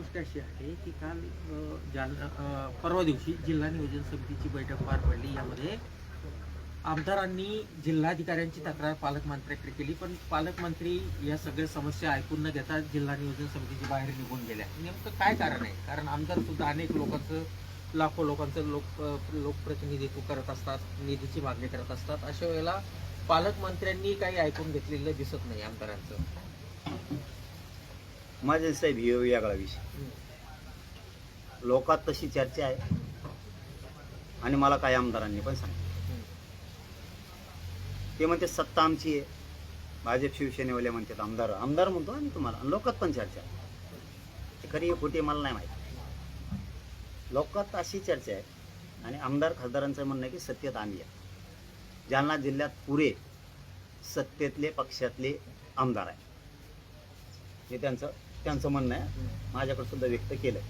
गोष्ट अशी आहे की काल जालना परवा दिवशी जिल्हा नियोजन समितीची बैठक पार पडली. यामध्ये आमदारांनी जिल्हाधिकाऱ्यांची तक्रार पालकमंत्र्यांकडे केली, पण पालकमंत्री या सगळ्या समस्या ऐकून न घेता जिल्हा नियोजन समितीच्या बाहेर निघून गेल्या. नेमकं काय कारण आहे? कारण आमदार सुद्धा अनेक लोकांचं, लाखो लोकांचं लोकप्रतिनिधित्व करत असतात, निधीची मागणी करत असतात. अशा वेळेला पालकमंत्र्यांनी काही ऐकून घेतलेलं दिसत नाही आमदारांचं. माझे साहेब हे वेगळा विषय. लोकात तशी चर्चा आहे आणि मला काही आमदारांनी पण सांगितलं. ते म्हणते सत्ता आमची आहे, भाजप शिवसेनेवाले म्हणतात आमदार आमदार म्हणतो आणि तुम्हाला, आणि लोकात पण चर्चा आहे. खरी खोटी मला नाही माहिती. लोकात अशी चर्चा आहे आणि आमदार खासदारांचं म्हणणं आहे की सत्तेत आम्ही आहे. जालना जिल्ह्यात पुरे सत्तेतले पक्षातले आमदार आहे, हे त्यांचं म्हणणं आहे. माझ्याकडे सुद्धा व्यक्त केलंय.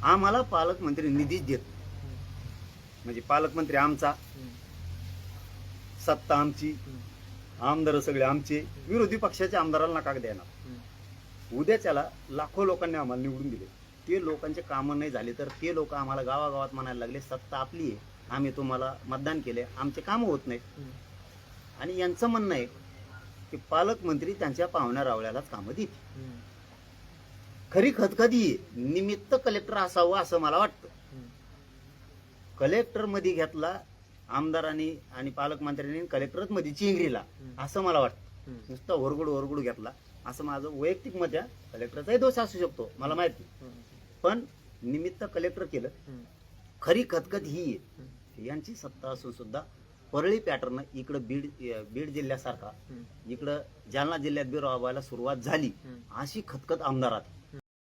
आम्हाला पालकमंत्री निधीच देत, म्हणजे पालकमंत्री आमचा, सत्ता आमची, आमदार सगळे आमचे, विरोधी पक्षाच्या आमदाराला नका देणार. उद्याच्याला लाखो लोकांनी आम्हाला निवडून दिले, ते लोकांचे कामं नाही झाले तर ते लोक आम्हाला गावागावात म्हणायला लागले सत्ता आपली आहे, आम्ही तुम्हाला मतदान केले, आमचे कामं होत नाहीत. आणि यांचं म्हणणं आहे की पालकमंत्री त्यांच्या पाहुण्या रावळ्यालाच कामं देते. खरी खदखदी निमित्त कलेक्टर असावं असं मला वाटतं. कलेक्टर मध्ये घेतला आमदारांनी आणि पालकमंत्र्यांनी, कलेक्टरच मध्ये चिंगरीला, असं मला वाटतं. नुसतं ओरगुड घेतला असं माझं वैयक्तिक मत आहे. कलेक्टरचाही दोष असू शकतो मला माहिती, पण निमित्त कलेक्टर केलं. खरी खतखत ही आहे, यांची सत्ता असून सुद्धा परळी पॅटर्न इकडं बीड जिल्ह्यासारखा इकडं जालना जिल्ह्यात बी राबवायला सुरुवात झाली, अशी खतखत आमदारात.